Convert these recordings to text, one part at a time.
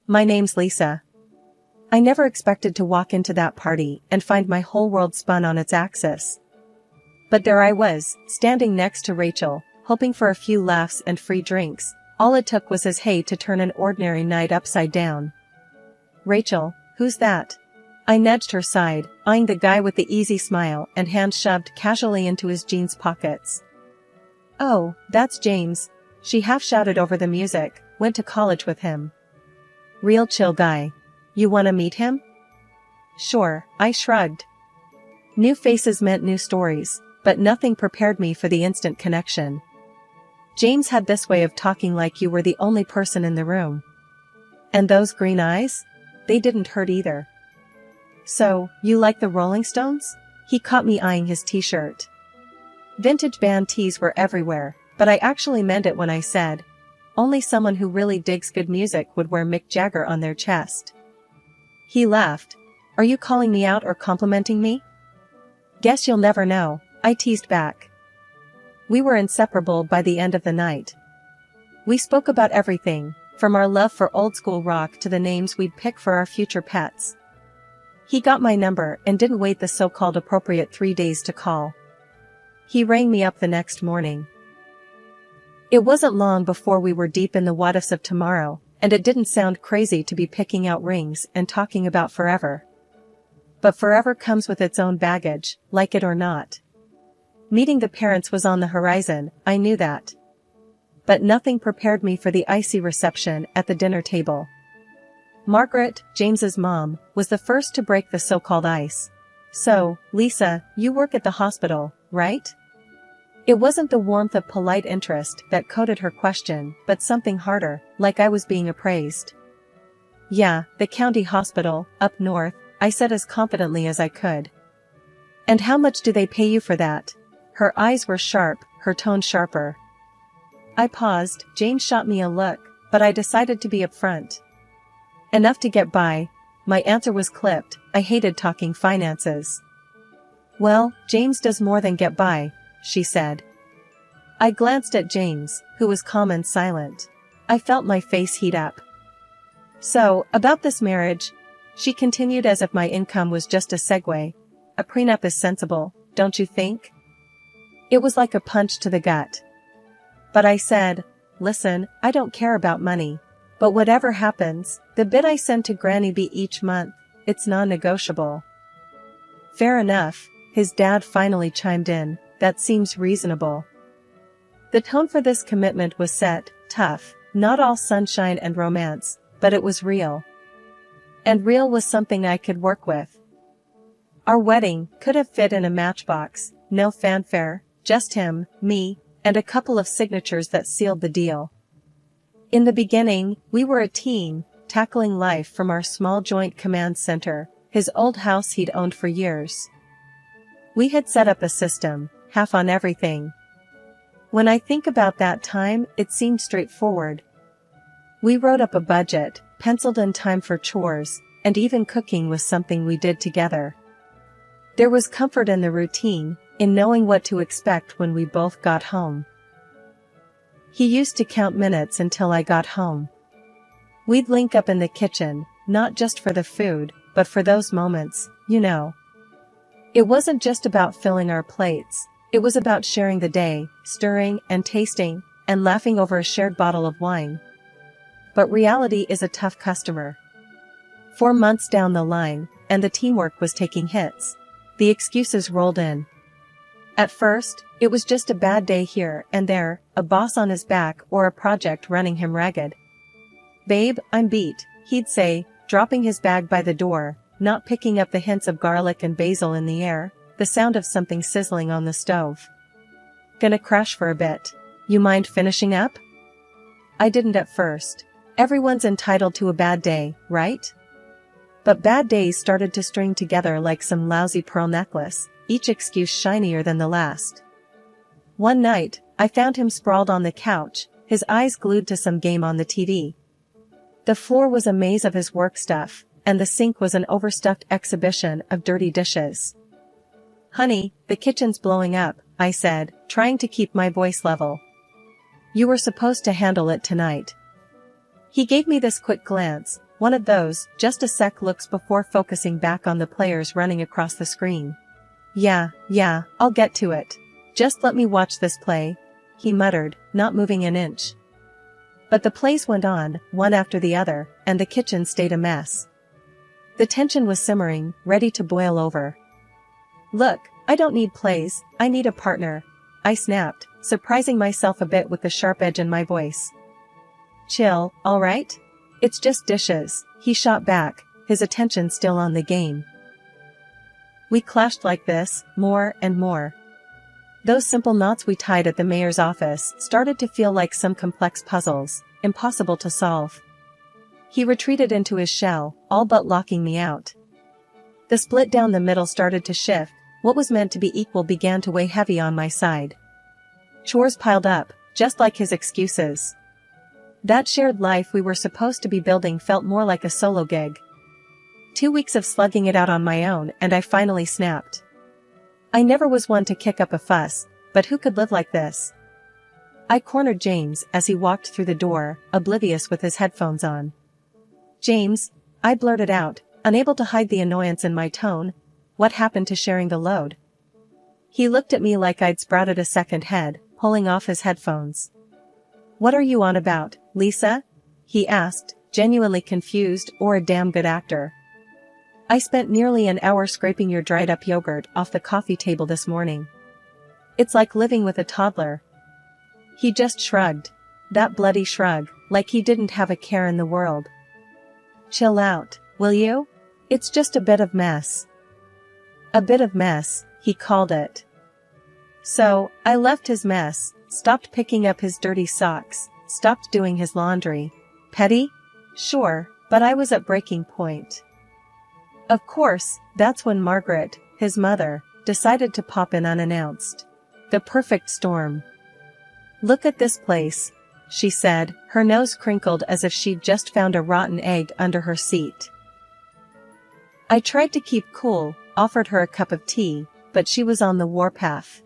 My name's Lisa. I never expected to walk into that party and find my whole world spun on its axis. But there I was, standing next to Rachel, hoping for a few laughs and free drinks. All it took was his hey to turn an ordinary night upside down. Rachel, who's that? I nudged her side, eyeing the guy with the easy smile and hands shoved casually into his jeans pockets. Oh, that's James. She half shouted over the music, went to college with him. Real chill guy. You wanna meet him? Sure, I shrugged. New faces meant new stories, but nothing prepared me for the instant connection. James had this way of talking like you were the only person in the room. And those green eyes? They didn't hurt either. So, you like the Rolling Stones? He caught me eyeing his t-shirt. Vintage band tees were everywhere, but I actually meant it when I said, only someone who really digs good music would wear Mick Jagger on their chest. He laughed. Are you calling me out or complimenting me? Guess you'll never know, I teased back. We were inseparable by the end of the night. We spoke about everything, from our love for old school rock to the names we'd pick for our future pets. He got my number and didn't wait the so-called appropriate 3 days to call. He rang me up the next morning. It wasn't long before we were deep in the what-ifs of tomorrow, and it didn't sound crazy to be picking out rings and talking about forever. But forever comes with its own baggage, like it or not. Meeting the parents was on the horizon, I knew that. But nothing prepared me for the icy reception at the dinner table. Margaret, James's mom, was the first to break the so-called ice. So, Lisa, you work at the hospital, right? It wasn't the warmth of polite interest that coded her question, but something harder, like I was being appraised. Yeah, the county hospital, up north, I said as confidently as I could. And how much do they pay you for that? Her eyes were sharp, her tone sharper. I paused, James shot me a look, but I decided to be upfront. Enough to get by. My answer was clipped, I hated talking finances. Well, James does more than get by, she said. I glanced at James, who was calm and silent. I felt my face heat up. So, about this marriage, she continued as if my income was just a segue. A prenup is sensible, don't you think? It was like a punch to the gut. But I said, listen, I don't care about money. But whatever happens, the bit I send to Granny B each month, it's non-negotiable. Fair enough, his dad finally chimed in, that seems reasonable. The tone for this commitment was set, tough, not all sunshine and romance, but it was real. And real was something I could work with. Our wedding could have fit in a matchbox, no fanfare, just him, me, and a couple of signatures that sealed the deal. In the beginning, we were a team, tackling life from our small joint command center, his old house he'd owned for years. We had set up a system, half on everything. When I think about that time, it seemed straightforward. We wrote up a budget, penciled in time for chores, and even cooking was something we did together. There was comfort in the routine, in knowing what to expect when we both got home. He used to count minutes until I got home. We'd link up in the kitchen, not just for the food, but for those moments, you know. It wasn't just about filling our plates, it was about sharing the day, stirring and tasting, and laughing over a shared bottle of wine. But reality is a tough customer. 4 months down the line, and the teamwork was taking hits. The excuses rolled in. At first, it was just a bad day here and there, a boss on his back or a project running him ragged. Babe, I'm beat, he'd say, dropping his bag by the door, not picking up the hints of garlic and basil in the air, the sound of something sizzling on the stove. Gonna crash for a bit. You mind finishing up? I didn't at first. Everyone's entitled to a bad day, right? But bad days started to string together like some lousy pearl necklace, each excuse shinier than the last. One night, I found him sprawled on the couch, his eyes glued to some game on the TV. The floor was a maze of his work stuff, and the sink was an overstuffed exhibition of dirty dishes. Honey, the kitchen's blowing up, I said, trying to keep my voice level. You were supposed to handle it tonight. He gave me this quick glance, One of those, just a sec looks before focusing back on the players running across the screen. Yeah, I'll get to it. Just let me watch this play, he muttered, not moving an inch. But the plays went on, one after the other, and the kitchen stayed a mess. The tension was simmering, ready to boil over. Look, I don't need plays, I need a partner, I snapped, surprising myself a bit with the sharp edge in my voice. Chill, alright? It's just dishes, he shot back, his attention still on the game. We clashed like this, more and more. Those simple knots we tied at the mayor's office started to feel like some complex puzzles, impossible to solve. He retreated into his shell, all but locking me out. The split down the middle started to shift, what was meant to be equal began to weigh heavy on my side. Chores piled up, just like his excuses. That shared life we were supposed to be building felt more like a solo gig. 2 weeks of slugging it out on my own and I finally snapped. I never was one to kick up a fuss, but who could live like this? I cornered James as he walked through the door, oblivious with his headphones on. James, I blurted out, unable to hide the annoyance in my tone, what happened to sharing the load? He looked at me like I'd sprouted a second head, pulling off his headphones. What are you on about, Lisa? He asked, genuinely confused or a damn good actor. I spent nearly an hour scraping your dried up yogurt off the coffee table this morning. It's like living with a toddler. He just shrugged. That bloody shrug, like he didn't have a care in the world. Chill out, will you? It's just a bit of mess. A bit of mess, he called it. So, I left his mess, stopped picking up his dirty socks, stopped doing his laundry. Petty? Sure, but I was at breaking point. Of course, that's when Margaret, his mother, decided to pop in unannounced. The perfect storm. Look at this place, she said, her nose crinkled as if she'd just found a rotten egg under her seat. I tried to keep cool, offered her a cup of tea, but she was on the warpath.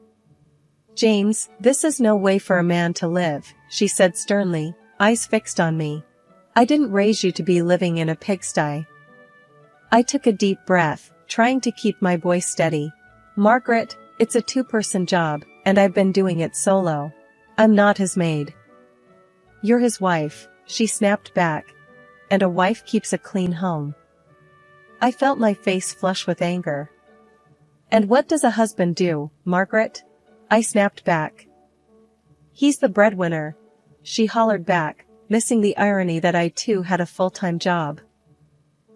James, this is no way for a man to live, she said sternly, eyes fixed on me. I didn't raise you to be living in a pigsty. I took a deep breath, trying to keep my voice steady. Margaret, it's a two-person job, and I've been doing it solo. I'm not his maid. You're his wife, she snapped back. And a wife keeps a clean home. I felt my face flush with anger. And what does a husband do, Margaret? I snapped back. He's the breadwinner, she hollered back, missing the irony that I too had a full-time job.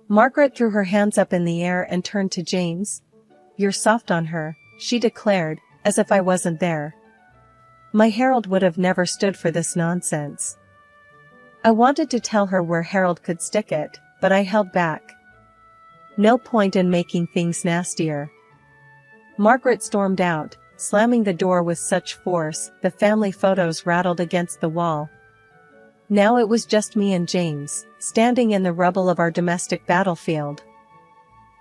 Margaret threw her hands up in the air and turned to James. You're soft on her, she declared, as if I wasn't there. My Harold would have never stood for this nonsense. I wanted to tell her where Harold could stick it, but I held back. No point in making things nastier. Margaret stormed out, slamming the door with such force, the family photos rattled against the wall. Now it was just me and James, standing in the rubble of our domestic battlefield.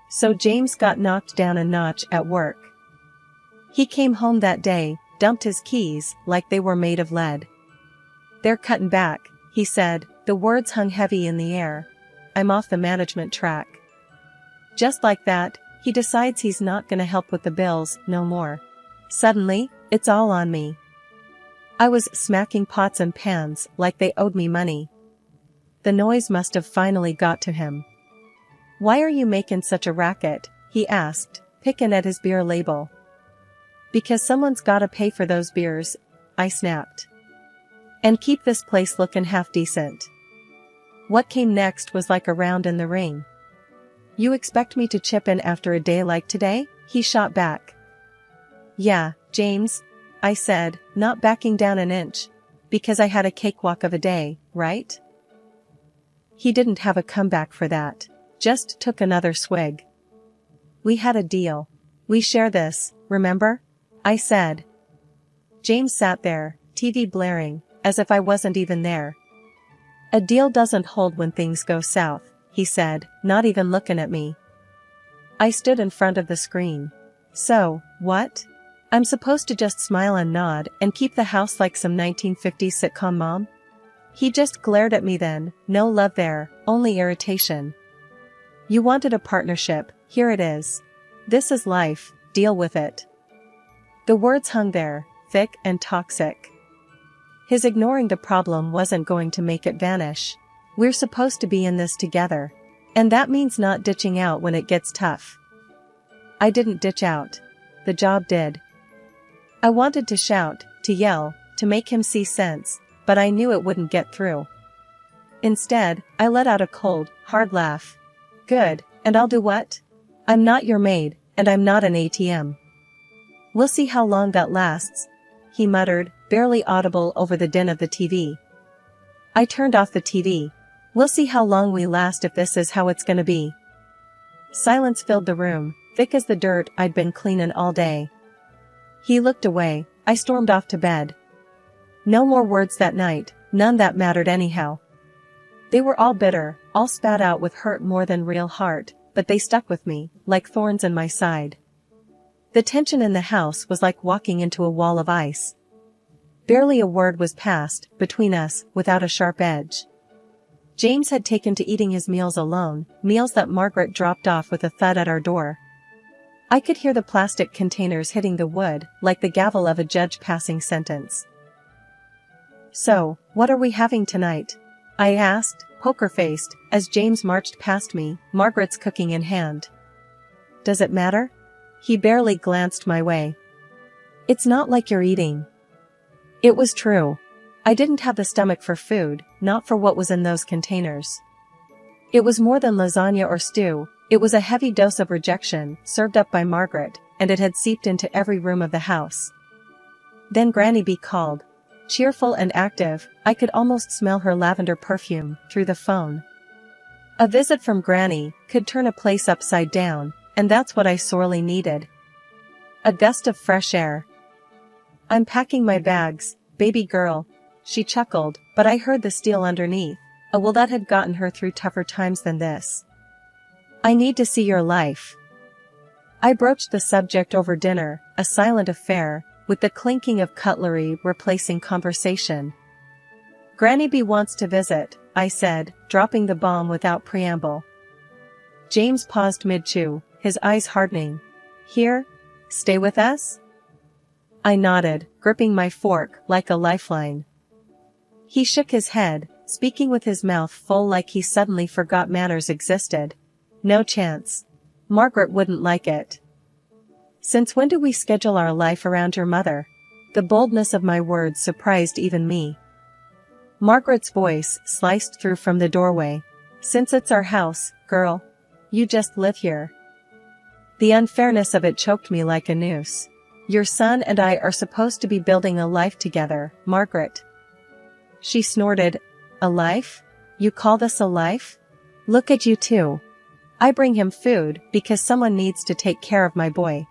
So James got knocked down a notch at work. He came home that day, dumped his keys like they were made of lead. They're cutting back, he said, the words hung heavy in the air. I'm off the management track. Just like that, he decides he's not gonna help with the bills no more. Suddenly, it's all on me. I was smacking pots and pans like they owed me money. The noise must have finally got to him. Why are you making such a racket? He asked, picking at his beer label. Because someone's gotta pay for those beers, I snapped. And keep this place looking half decent. What came next was like a round in the ring. You expect me to chip in after a day like today? He shot back. Yeah, James, I said, not backing down an inch. Because I had a cakewalk of a day, right? He didn't have a comeback for that. Just took another swig. We had a deal. We share this, remember? I said. James sat there, TV blaring, as if I wasn't even there. A deal doesn't hold when things go south, he said, not even looking at me. I stood in front of the screen. So, what? I'm supposed to just smile and nod and keep the house like some 1950s sitcom mom? He just glared at me then, no love there, only irritation. You wanted a partnership, here it is. This is life, deal with it. The words hung there, thick and toxic. His ignoring the problem wasn't going to make it vanish. We're supposed to be in this together. And that means not ditching out when it gets tough. I didn't ditch out. The job did. I wanted to shout, to yell, to make him see sense, but I knew it wouldn't get through. Instead, I let out a cold, hard laugh. Good, and I'll do what? I'm not your maid, and I'm not an ATM. We'll see how long that lasts, he muttered, barely audible over the din of the TV. I turned off the TV. We'll see how long we last if this is how it's gonna be. Silence filled the room, thick as the dirt I'd been cleaning all day. He looked away. I stormed off to bed. No more words that night, none that mattered anyhow. They were all bitter, all spat out with hurt more than real heart, but they stuck with me, like thorns in my side. The tension in the house was like walking into a wall of ice. Barely a word was passed between us without a sharp edge. James had taken to eating his meals alone, meals that Margaret dropped off with a thud at our door. I could hear the plastic containers hitting the wood, like the gavel of a judge passing sentence. So, what are we having tonight? I asked, poker-faced, as James marched past me, Margaret's cooking in hand. Does it matter? He barely glanced my way. It's not like you're eating. It was true. I didn't have the stomach for food, not for what was in those containers. It was more than lasagna or stew. It was a heavy dose of rejection, served up by Margaret, and it had seeped into every room of the house. Then Granny B called. Cheerful and active, I could almost smell her lavender perfume through the phone. A visit from Granny could turn a place upside down, and that's what I sorely needed. A gust of fresh air. I'm packing my bags, baby girl, she chuckled, but I heard the steel underneath. A will that had gotten her through tougher times than this. I need to see your life. I broached the subject over dinner, a silent affair, with the clinking of cutlery replacing conversation. Granny B wants to visit, I said, dropping the bomb without preamble. James paused mid-chew, his eyes hardening. Here? Stay with us? I nodded, gripping my fork like a lifeline. He shook his head, speaking with his mouth full like he suddenly forgot manners existed. No chance. Margaret wouldn't like it. Since when do we schedule our life around your mother? The boldness of my words surprised even me. Margaret's voice sliced through from the doorway. Since it's our house, girl. You just live here. The unfairness of it choked me like a noose. Your son and I are supposed to be building a life together, Margaret. She snorted. A life? You call this a life? Look at you two. I bring him food because someone needs to take care of my boy.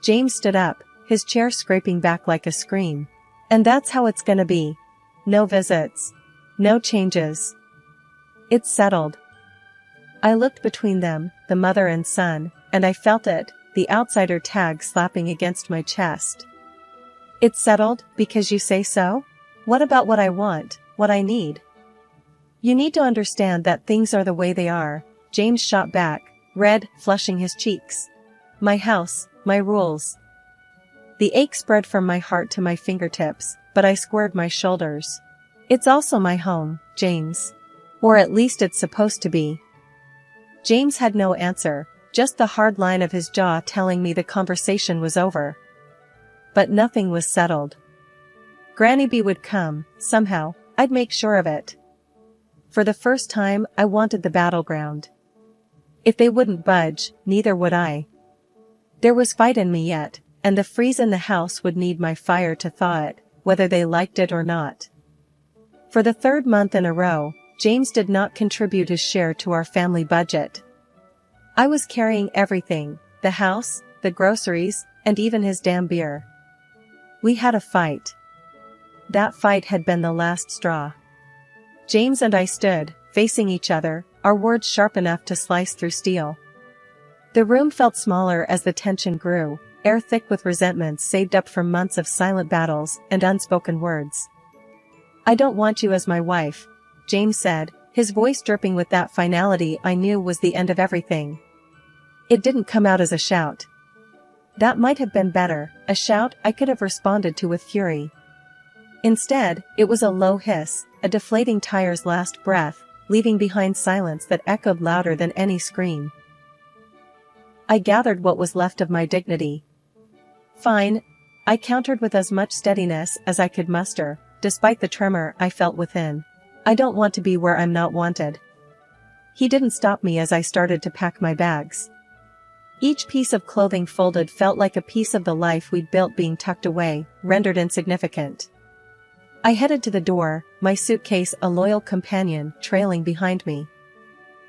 James stood up, his chair scraping back like a scream. And that's how it's gonna be. No visits. No changes. It's settled. I looked between them, the mother and son, and I felt it, the outsider tag slapping against my chest. It's settled, because you say so? What about what I want, what I need? You need to understand that things are the way they are, James shot back, red, flushing his cheeks. My house, my rules. The ache spread from my heart to my fingertips, but I squared my shoulders. It's also my home, James. Or at least it's supposed to be. James had no answer, just the hard line of his jaw telling me the conversation was over. But nothing was settled. Granny B would come, somehow, I'd make sure of it. For the first time, I wanted the battleground. If they wouldn't budge, neither would I. There was fight in me yet, and the freeze in the house would need my fire to thaw it, whether they liked it or not. For the third month in a row, James did not contribute his share to our family budget. I was carrying everything, the house, the groceries, and even his damn beer. We had a fight. That fight had been the last straw. James and I stood, facing each other, our words sharp enough to slice through steel. The room felt smaller as the tension grew, air thick with resentments saved up from months of silent battles and unspoken words. I don't want you as my wife, James said, his voice dripping with that finality I knew was the end of everything. It didn't come out as a shout. That might have been better, a shout I could have responded to with fury. Instead, it was a low hiss, a deflating tire's last breath, leaving behind silence that echoed louder than any scream. I gathered what was left of my dignity. Fine, I countered with as much steadiness as I could muster, despite the tremor I felt within. I don't want to be where I'm not wanted. He didn't stop me as I started to pack my bags. Each piece of clothing folded felt like a piece of the life we'd built being tucked away, rendered insignificant. I headed to the door, my suitcase a loyal companion trailing behind me.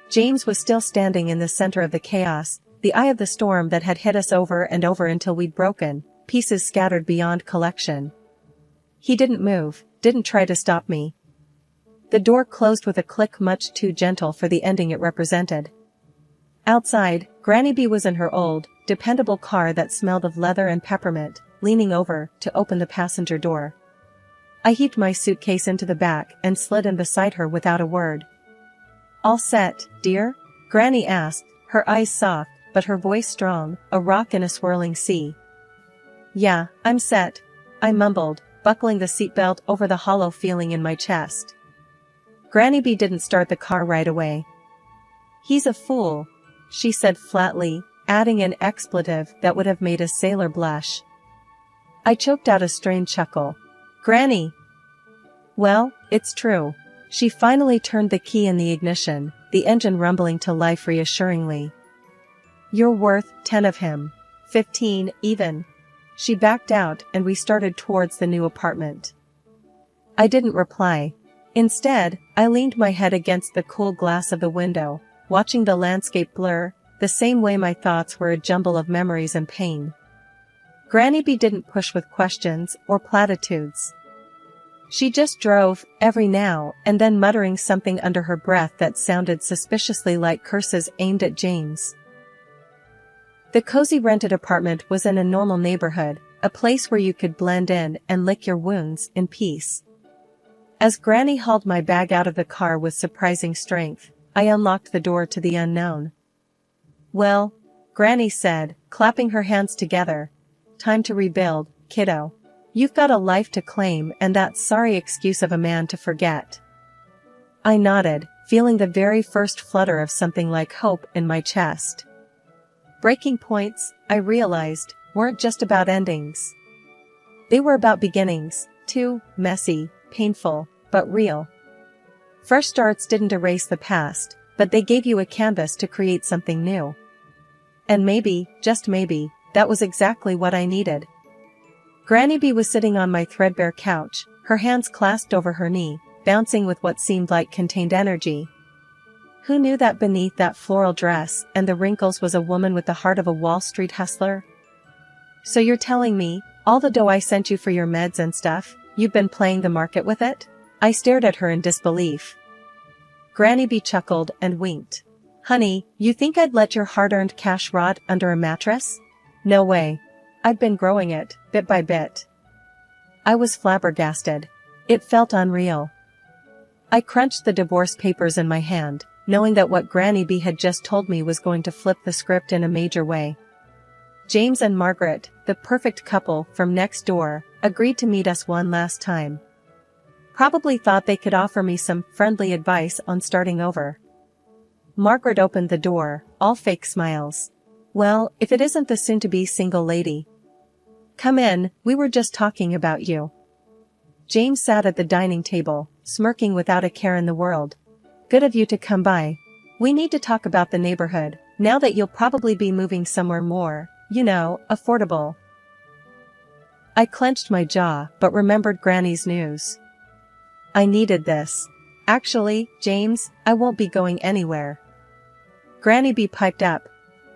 James was still standing in the center of the chaos, the eye of the storm that had hit us over and over until we'd broken, pieces scattered beyond collection. He didn't move, didn't try to stop me. The door closed with a click much too gentle for the ending it represented. Outside, Granny B was in her old, dependable car that smelled of leather and peppermint, leaning over to open the passenger door. I heaved my suitcase into the back and slid in beside her without a word. "All set, dear?" Granny asked, her eyes soft, but her voice strong, a rock in a swirling sea. "Yeah, I'm set," I mumbled, buckling the seatbelt over the hollow feeling in my chest. Granny B didn't start the car right away. "He's a fool," she said flatly, adding an expletive that would have made a sailor blush. I choked out a strained chuckle. "Granny!" "Well, it's true." She finally turned the key in the ignition, the engine rumbling to life reassuringly. "You're worth 10 of him. 15, even." She backed out and we started towards the new apartment. I didn't reply. Instead, I leaned my head against the cool glass of the window, watching the landscape blur, the same way my thoughts were a jumble of memories and pain. Granny B didn't push with questions or platitudes. She just drove, every now and then muttering something under her breath that sounded suspiciously like curses aimed at James. The cozy rented apartment was in a normal neighborhood, a place where you could blend in and lick your wounds in peace. As Granny hauled my bag out of the car with surprising strength, I unlocked the door to the unknown. "Well," Granny said, clapping her hands together, "time to rebuild, kiddo. You've got a life to claim and that sorry excuse of a man to forget." I nodded, feeling the very first flutter of something like hope in my chest. Breaking points, I realized, weren't just about endings. They were about beginnings, too, messy, painful, but real. Fresh starts didn't erase the past, but they gave you a canvas to create something new. And maybe, just maybe, that was exactly what I needed. Granny B was sitting on my threadbare couch, her hands clasped over her knee, bouncing with what seemed like contained energy. Who knew that beneath that floral dress and the wrinkles was a woman with the heart of a Wall Street hustler? "So you're telling me, all the dough I sent you for your meds and stuff, you've been playing the market with it?" I stared at her in disbelief. Granny B chuckled and winked. "Honey, you think I'd let your hard-earned cash rot under a mattress? No way. I'd been growing it, bit by bit." I was flabbergasted. It felt unreal. I crunched the divorce papers in my hand, knowing that what Granny B had just told me was going to flip the script in a major way. James and Margaret, the perfect couple from next door, agreed to meet us one last time. Probably thought they could offer me some friendly advice on starting over. Margaret opened the door, all fake smiles. "Well, if it isn't the soon-to-be single lady. Come in, we were just talking about you." James sat at the dining table, smirking without a care in the world. "Good of you to come by. We need to talk about the neighborhood, now that you'll probably be moving somewhere more, affordable." I clenched my jaw, but remembered Granny's news. I needed this. "Actually, James, I won't be going anywhere." Granny B piped up.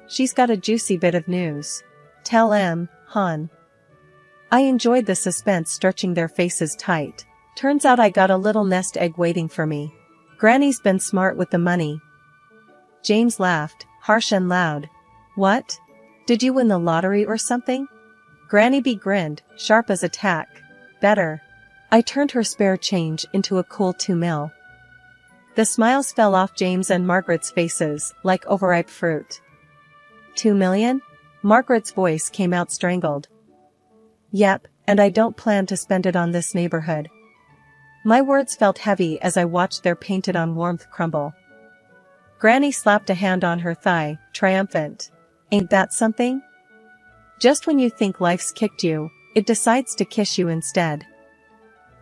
"She's got a juicy bit of news. Tell hon." I enjoyed the suspense stretching their faces tight. Turns out I got a little nest egg waiting for me. Granny's been smart with the money. James laughed, harsh and loud. "What? Did you win the lottery or something?" Granny B grinned, sharp as a tack. "Better. I turned her spare change into a cool 2 mil. The smiles fell off James and Margaret's faces like overripe fruit. 2 million? Margaret's voice came out strangled. Yep, and I don't plan to spend it on this neighborhood. My words felt heavy as I watched their painted-on warmth crumble. Granny slapped a hand on her thigh, triumphant. Ain't that something? Just when you think life's kicked you, it decides to kiss you instead.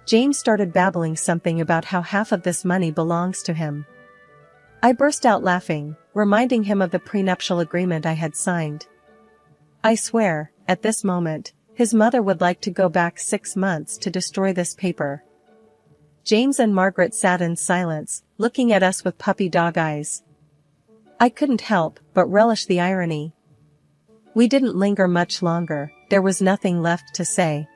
James started babbling something about how half of this money belongs to him. I burst out laughing, reminding him of the prenuptial agreement I had signed. I swear, at this moment, his mother would like to go back 6 months to destroy this paper. James and Margaret sat in silence, looking at us with puppy dog eyes. I couldn't help but relish the irony. We didn't linger much longer, there was nothing left to say.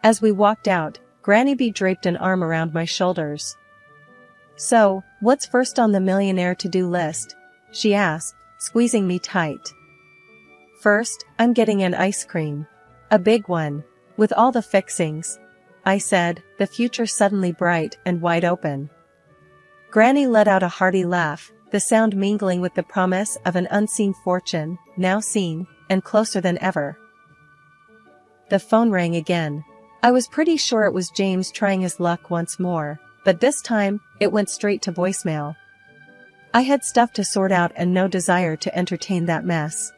As we walked out, Granny B draped an arm around my shoulders. So, what's first on the millionaire to-do list? She asked, squeezing me tight. First, I'm getting an ice cream. A big one. With all the fixings, I said, the future suddenly bright and wide open. Granny let out a hearty laugh, the sound mingling with the promise of an unseen fortune, now seen, and closer than ever. The phone rang again. I was pretty sure it was James trying his luck once more, but this time, it went straight to voicemail. I had stuff to sort out and no desire to entertain that mess.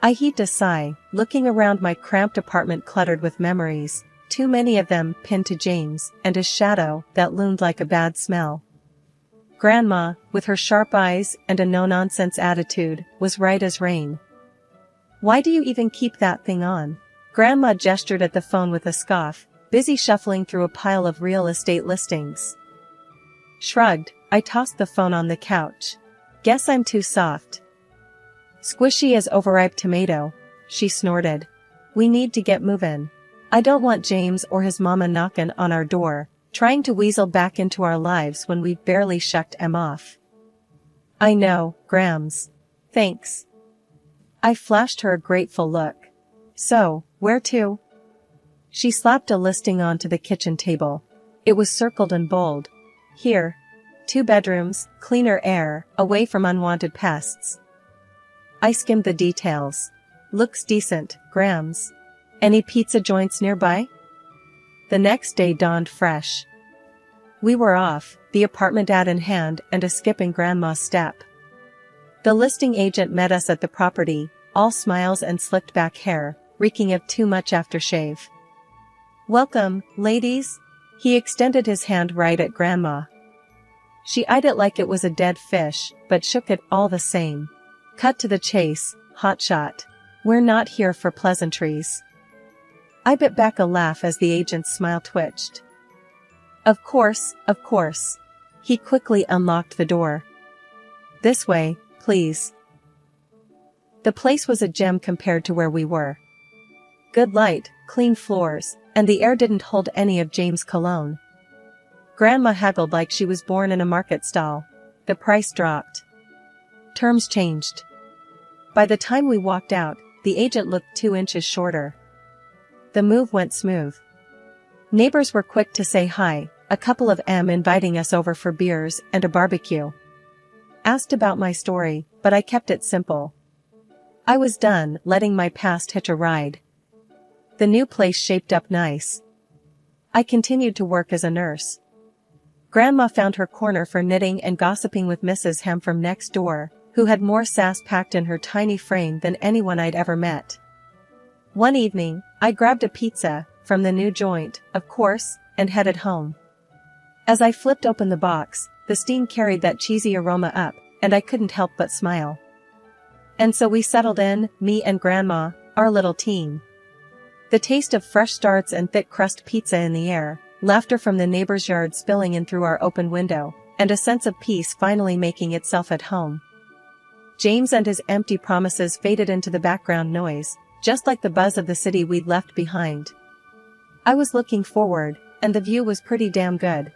I heaved a sigh, looking around my cramped apartment cluttered with memories, too many of them pinned to James, and his shadow that loomed like a bad smell. Grandma, with her sharp eyes and a no-nonsense attitude, was right as rain. Why do you even keep that thing on? Grandma gestured at the phone with a scoff, busy shuffling through a pile of real estate listings. Shrugged, I tossed the phone on the couch. Guess I'm too soft. Squishy as overripe tomato, she snorted. We need to get moving. I don't want James or his mama knocking on our door, trying to weasel back into our lives when we've barely shucked 'em off. I know, Grams. Thanks. I flashed her a grateful look. So, where to? She slapped a listing onto the kitchen table. It was circled in bold. Here. 2 bedrooms, cleaner air, away from unwanted pests. I skimmed the details. Looks decent, Grams. Any pizza joints nearby? The next day dawned fresh. We were off, the apartment ad in hand and a skip in Grandma's step. The listing agent met us at the property, all smiles and slicked back hair, reeking of too much aftershave. Welcome, ladies. He extended his hand right at Grandma. She eyed it like it was a dead fish, but shook it all the same. Cut to the chase, hotshot. We're not here for pleasantries. I bit back a laugh as the agent's smile twitched. Of course, of course. He quickly unlocked the door. This way, please. The place was a gem compared to where we were. Good light, clean floors, and the air didn't hold any of James' cologne. Grandma haggled like she was born in a market stall. The price dropped. Terms changed. By the time we walked out, the agent looked 2 inches shorter. The move went smooth. Neighbors were quick to say hi, a couple of them inviting us over for beers and a barbecue. Asked about my story, but I kept it simple. I was done letting my past hitch a ride. The new place shaped up nice. I continued to work as a nurse. Grandma found her corner for knitting and gossiping with Mrs. Hem from next door, who had more sass packed in her tiny frame than anyone I'd ever met. One evening, I grabbed a pizza, from the new joint, of course, and headed home. As I flipped open the box, the steam carried that cheesy aroma up, and I couldn't help but smile. And so we settled in, me and Grandma, our little team. The taste of fresh starts and thick crust pizza in the air, laughter from the neighbor's yard spilling in through our open window, and a sense of peace finally making itself at home. James and his empty promises faded into the background noise, just like the buzz of the city we'd left behind. I was looking forward, and the view was pretty damn good.